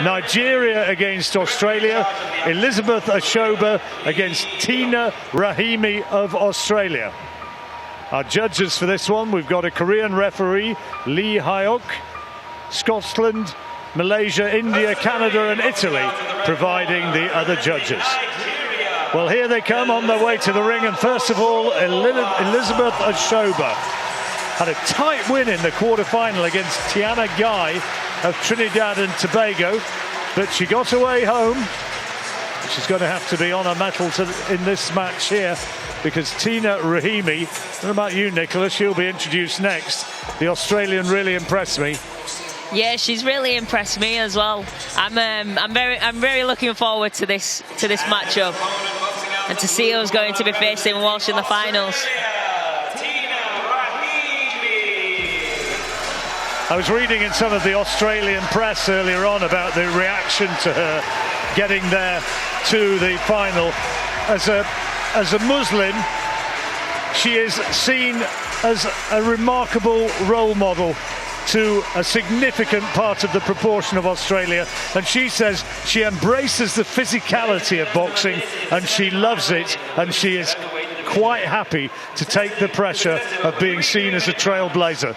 Nigeria against Australia, Elizabeth Ashoba against Tina Rahimi of Australia. Our judges for this one, we've got a Korean referee, Lee Hyok, Scotland, Malaysia, India, Canada and Italy providing the other judges. Well, here they come on their way to the ring, and first of all, Elizabeth Ashoba had a tight win in the quarter-final against Tiana Guy of Trinidad and Tobago, but she got away home. She's going to have to be on her mettle in this match here, because Tina Rahimi, what about you, Nicola? She'll be introduced next. The Australian really impressed me. Yeah, she's really impressed me as well. I'm very looking forward to this matchup, and to see who's going to be facing Walsh in the finals. I was reading in some of the Australian press earlier on about the reaction to her getting there to the final. As a Muslim, she is seen as a remarkable role model to a significant part of the proportion of Australia, and she says she embraces the physicality of boxing and she loves it, and she is quite happy to take the pressure of being seen as a trailblazer.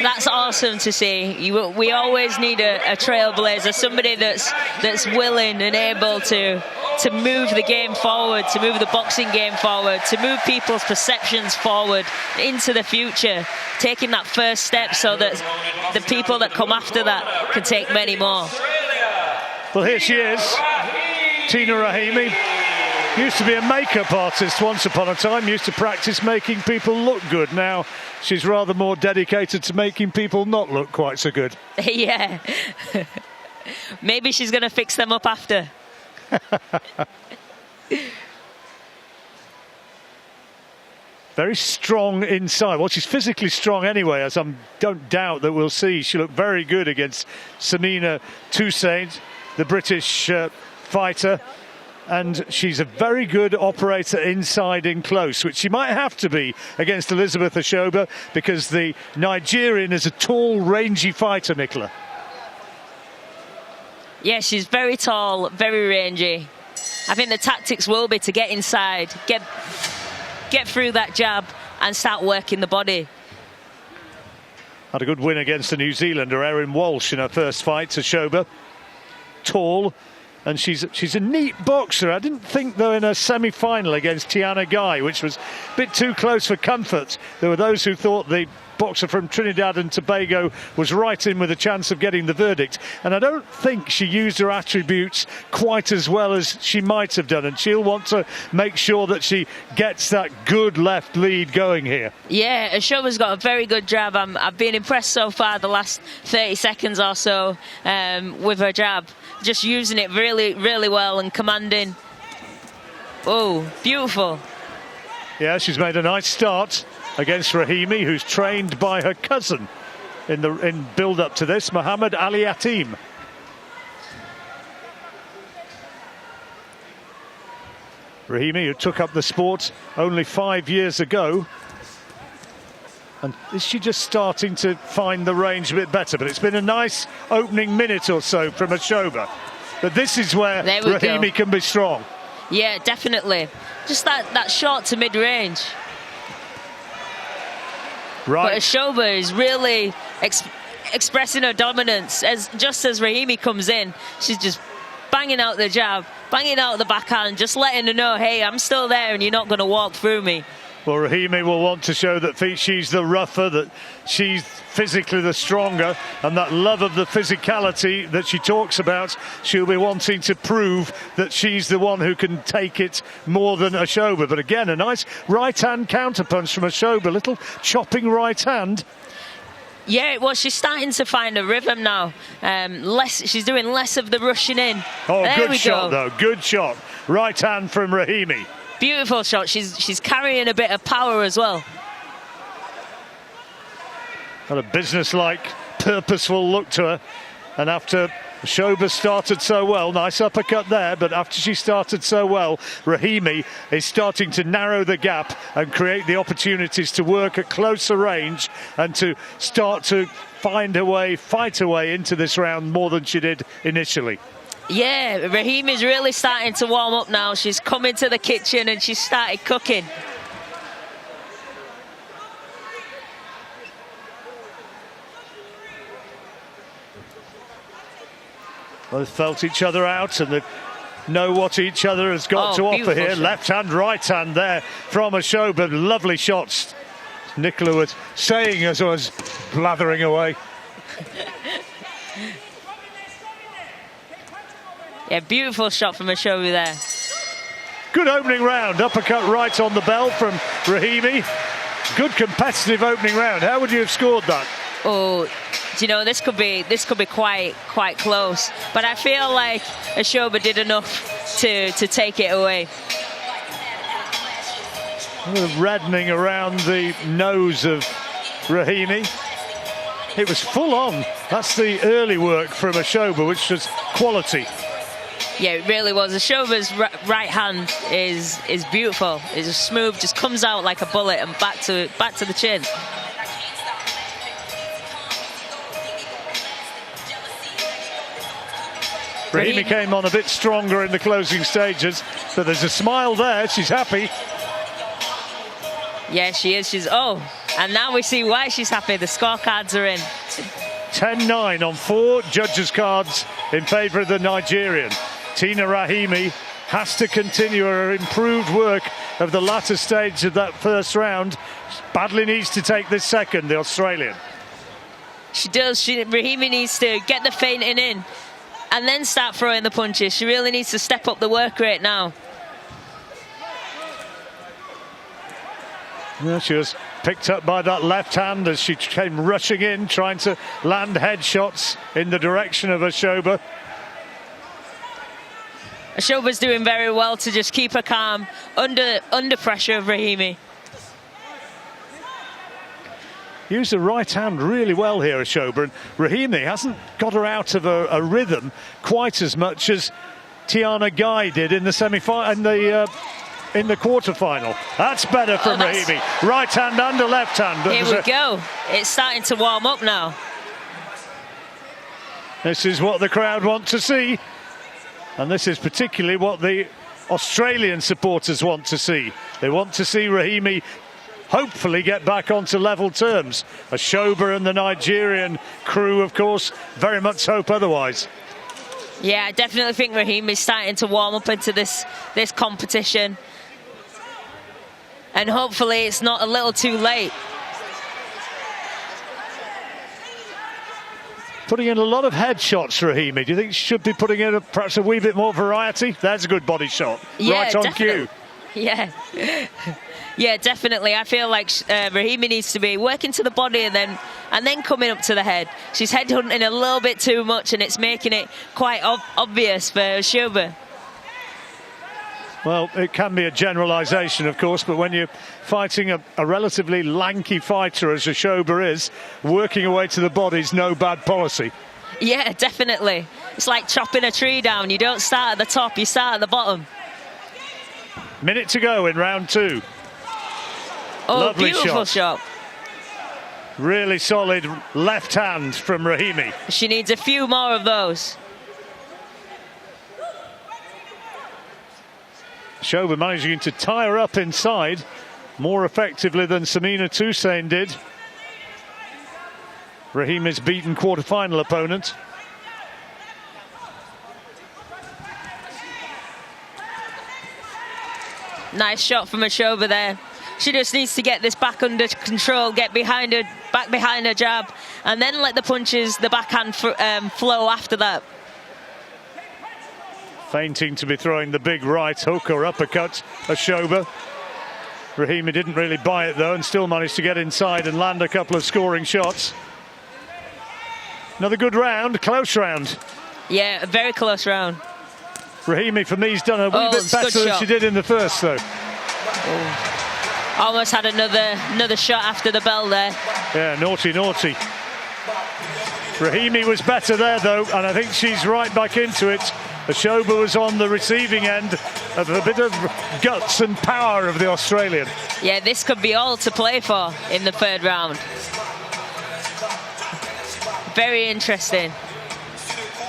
That's awesome to see. We always need a trailblazer, somebody that's willing and able to move the game forward, to move the boxing game forward, to move people's perceptions forward into the future, taking that first step so that the people that come after that can take many more. Well, here she is, Tina Rahimi. Used to be a makeup artist once upon a time, used to practice making people look good. Now she's rather more dedicated to making people not look quite so good. Yeah. Maybe she's going to fix them up after. Very strong inside. Well, she's physically strong anyway, as I don't doubt that we'll see. She looked very good against Samina Toussaint, the British fighter. And she's a very good operator inside in close, which she might have to be against Elizabeth Ashoba, because the Nigerian is a tall, rangy fighter, Nicola. Yeah, she's very tall, very rangy. I think the tactics will be to get inside, get through that jab and start working the body. Had a good win against the New Zealander, Erin Walsh, in her first fight. Ashoba, tall. And she's a neat boxer. I didn't think, though, in her semi-final against Tiana Guy, which was a bit too close for comfort. There were those who thought the boxer from Trinidad and Tobago was right in with a chance of getting the verdict. And I don't think she used her attributes quite as well as she might have done. And she'll want to make sure that she gets that good left lead going here. Yeah, Ashoba's got a very good jab. I've been impressed so far the last 30 seconds or so with her jab. Just using it really, really well and commanding. Oh, beautiful. Yeah, she's made a nice start against Rahimi, who's trained by her cousin in build-up to this, Muhammad Ali Atim. Rahimi, who took up the sport only 5 years ago. And is she just starting to find the range a bit better? But it's been a nice opening minute or so from Ashoba. But this is where Rahimi can be strong. Yeah, definitely. Just that short to mid-range. Right. But Ashoba is really expressing her dominance. Just as Rahimi comes in, she's just banging out the jab, banging out the backhand, just letting her know, hey, I'm still there and you're not going to walk through me. Well, Rahimi will want to show that she's the rougher, that she's physically the stronger, and that love of the physicality that she talks about, she'll be wanting to prove that she's the one who can take it more than Ashoba. But again, a nice right-hand counterpunch from Ashoba, little chopping right hand. Yeah, well, she's starting to find a rhythm now. She's doing less of the rushing in. Oh, good shot, though. Good shot. Right hand from Rahimi. Beautiful shot. She's carrying a bit of power as well. Got a business-like, purposeful look to her. And after Shoba started so well, nice uppercut there, but after she started so well, Rahimi is starting to narrow the gap and create the opportunities to work at closer range and to start to find her way, fight her way into this round more than she did initially. Yeah, Rahimi's really starting to warm up now. She's come into the kitchen and she's started cooking. Both felt each other out and they know what each other has got to offer here. Shot. Left hand, right hand there from Shoba. Lovely shots. Nicola was saying as I was blathering away. Yeah, beautiful shot from Shoba there. Good opening round. Uppercut right on the bell from Rahimi. Good competitive opening round. How would you have scored that? Oh, you know, this could be quite close, but I feel like Shoba did enough to take it away. Reddening around the nose of Rahimi. It was full on. That's the early work from Shoba, which was quality. Yeah, it really was. Shoba's right hand is beautiful. It's just smooth, just comes out like a bullet and back to the chin. Rahimi came on a bit stronger in the closing stages, but there's a smile there. She's happy. Yeah, she is. And now we see why she's happy. The scorecards are in. 10-9 on 4 judges' cards in favour of the Nigerian. Tina Rahimi has to continue her improved work of the latter stage of that first round. Badly needs to take this second, the Australian. She does. Rahimi needs to get the feinting in and then start throwing the punches. She really needs to step up the work rate now. Yeah, she was picked up by that left hand as she came rushing in, trying to land headshots in the direction of Shoba. Shoba's doing very well to just keep her calm under pressure of Rahimi. Used the right hand really well here, Shoba, and Rahimi hasn't got her out of a rhythm quite as much as Tiana Guy did in the semi-final, in the quarter-final. That's better from Rahimi. Right hand under left hand. Here we go. It's starting to warm up now. This is what the crowd want to see. And this is particularly what the Australian supporters want to see. They want to see Rahimi hopefully get back onto level terms. Shoba and the Nigerian crew, of course, very much hope otherwise. Yeah, I definitely think Rahimi's starting to warm up into this competition. And hopefully it's not a little too late. Putting in a lot of headshots, Rahimi. Do you think she should be putting in perhaps a wee bit more variety? That's a good body shot. Yeah, right on definitely. cue. Yeah. Yeah, definitely. I feel like Rahimi needs to be working to the body and then coming up to the head. She's headhunting a little bit too much and it's making it quite obvious for Shoba. Well, it can be a generalisation, of course, but when you're fighting a relatively lanky fighter as Shoba is, working away to the body's no bad policy. Yeah, definitely. It's like chopping a tree down. You don't start at the top, you start at the bottom. Minute to go in round 2. Oh, lovely beautiful shot. Really solid left hand from Rahimi. She needs a few more of those. Shoba managing to tie her up inside more effectively than Samina Toussaint did. Rahimi's beaten quarter-final opponent. Nice shot from Shoba there. She just needs to get this back under control, get back behind her jab, and then let the punches, the backhand flow after that. Feinting to be throwing the big right hook or uppercut, Shoba. Rahimi didn't really buy it though and still managed to get inside and land a couple of scoring shots. Another good round, close round. Yeah, a very close round. Rahimi, for me, has done a wee bit better than she did in the first though. Oh. Almost had another shot after the bell there. Yeah, naughty, naughty. Rahimi was better there, though, and I think she's right back into it. Ashoba was on the receiving end of a bit of guts and power of the Australian. Yeah, this could be all to play for in the third round. Very interesting.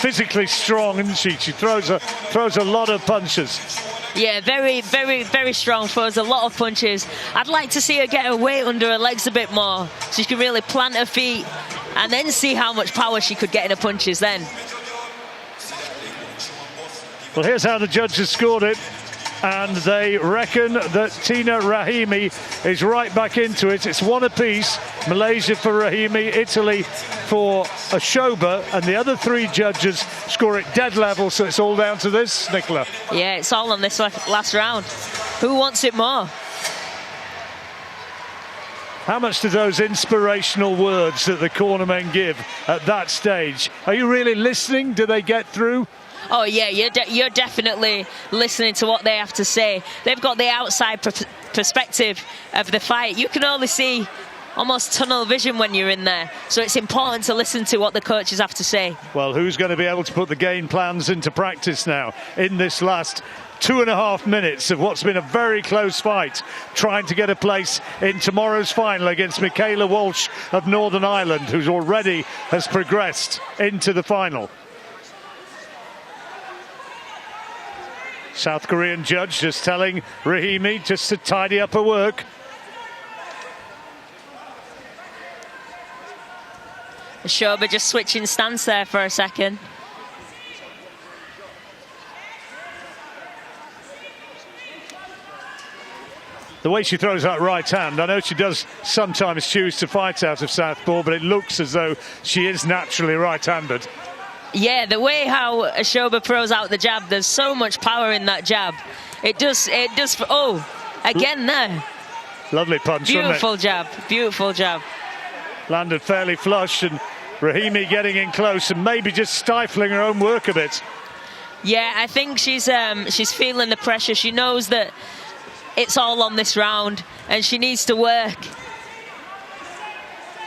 Physically strong, isn't she? She throws a lot of punches. Yeah, very, very, very strong. Throws a lot of punches. I'd like to see her get her weight under her legs a bit more, so she can really plant her feet and then see how much power she could get in her punches then. Well, here's how the judges scored it, and they reckon that Tina Rahimi is right back into it. It's one apiece. Malaysia for Rahimi, Italy for Ashoba, and the other three judges score it dead level, so it's all down to this, Nicola. Yeah, it's all on this last round. Who wants it more? How much do those inspirational words that the cornermen give at that stage, are you really listening? Do they get through? Oh yeah, you're definitely listening to what they have to say. They've got the outside perspective of the fight. You can only see almost tunnel vision when you're in there, so it's important to listen to what the coaches have to say. Well, who's going to be able to put the game plans into practice now in this last 2.5 minutes of what's been a very close fight, trying to get a place in tomorrow's final against Michaela Walsh of Northern Ireland, who's already has progressed into the final. South Korean judge just telling Rahimi just to tidy up her work. Ashoba just switching stance there for a second. The way she throws that right hand, I know she does sometimes choose to fight out of southpaw, but it looks as though she is naturally right-handed. Yeah, the way how Ashoba throws out the jab, there's so much power in that jab. It does, oh, again there. Lovely punch, beautiful jab, beautiful jab. Landed fairly flush, and Rahimi getting in close and maybe just stifling her own work a bit. Yeah, I think she's feeling the pressure. She knows that it's all on this round and she needs to work.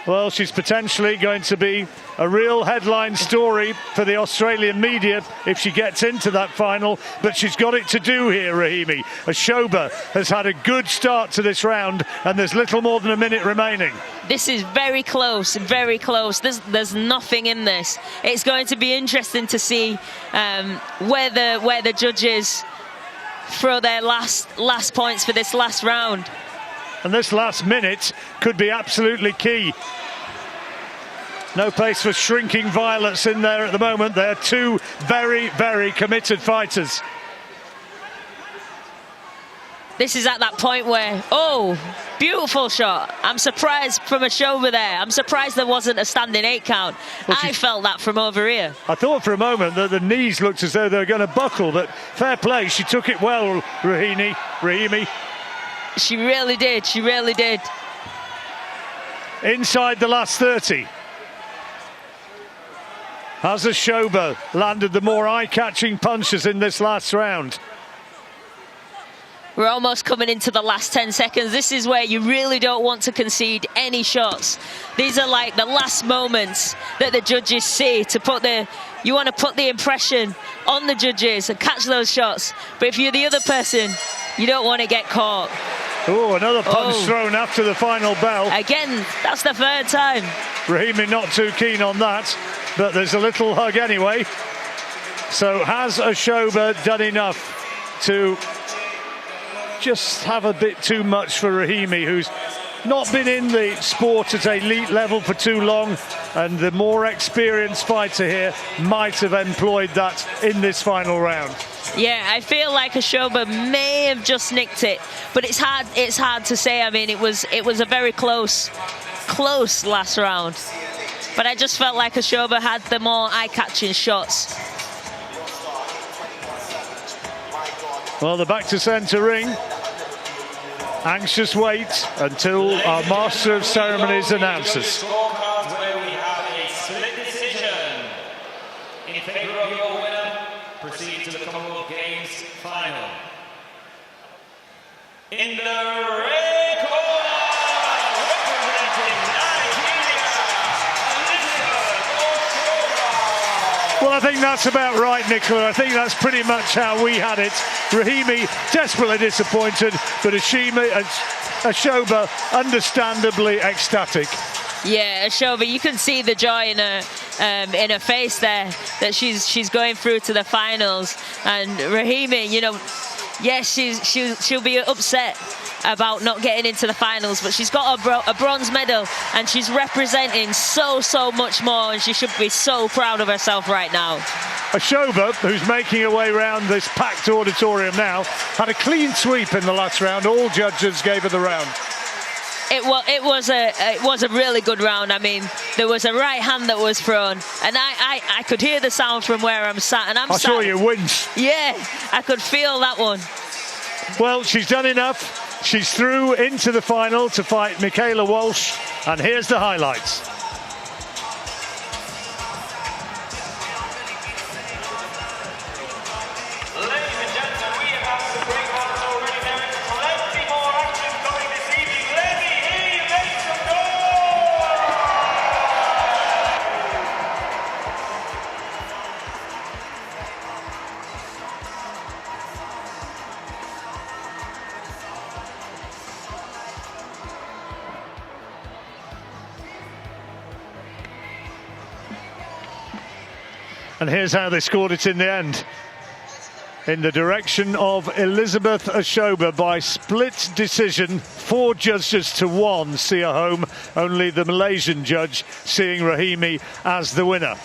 Well, she's potentially going to be a real headline story for the Australian media if she gets into that final, but she's got it to do here, Rahimi. Ashoba has had a good start to this round, and there's little more than a minute remaining. This is very close, very close. There's nothing in this. It's going to be interesting to see where the judges throw their last points for this last round. And this last minute could be absolutely key. No place for shrinking violets in there at the moment. They're two very, very committed fighters. This is at that point where, oh, beautiful shot. I'm surprised from Ashoba there. I'm surprised there wasn't a standing 8 count. Well, I felt that from over here. I thought for a moment that the knees looked as though they were going to buckle, but fair play, she took it well, Rahimi. She really did, she really did. Inside the last 30. Has Ashoba landed the more eye-catching punches in this last round? We're almost coming into the last 10 seconds. This is where you really don't want to concede any shots. These are like the last moments that the judges see to put you want to put the impression on the judges and catch those shots. But if you're the other person, you don't want to get caught. Oh, another punch thrown after the final bell. Again, that's the third time. Rahimi not too keen on that, but there's a little hug anyway. So has Ashoba done enough to just have a bit too much for Rahimi, who's not been in the sport at elite level for too long, and the more experienced fighter here might have employed that in this final round? Yeah, I feel like Ashoba may have just nicked it, but it's hard to say. I mean, it was a very close last round, but I just felt like Ashoba had the more eye-catching shots. Well, the back to centre ring. Anxious wait until our Master of Ceremonies announces. Where we have a split decision in favour of your winner, proceed to the Commonwealth Games final. In the red corner, representing Nigeria, Elizabeth I think that's about right, Nicola. I think that's pretty much how we had it. Rahimi desperately disappointed, but Ashoba understandably ecstatic. Yeah, Ashoba, you can see the joy in her face there, that she's going through to the finals. And Rahimi, you know, yes, she'll be upset about not getting into the finals, but she's got a bronze medal and she's representing so much more, and she should be so proud of herself right now. Ashoba, who's making her way around this packed auditorium now, had a clean sweep in the last round. All judges gave her the round. It was a really good round. I mean, there was a right hand that was thrown, and I could hear the sound from where I'm sat, and I saw you wince. Yeah, I could feel that one. Well, she's done enough. She's through into the final to fight Michaela Walsh, and here's the highlights. Ladies and gentlemen, we have some great ones already. There is plenty more action coming this evening. Let me hear you make some noise! And here's how they scored it in the end. In the direction of Elizabeth Ashoba by split decision, 4 judges to 1 see her home. Only the Malaysian judge seeing Rahimi as the winner.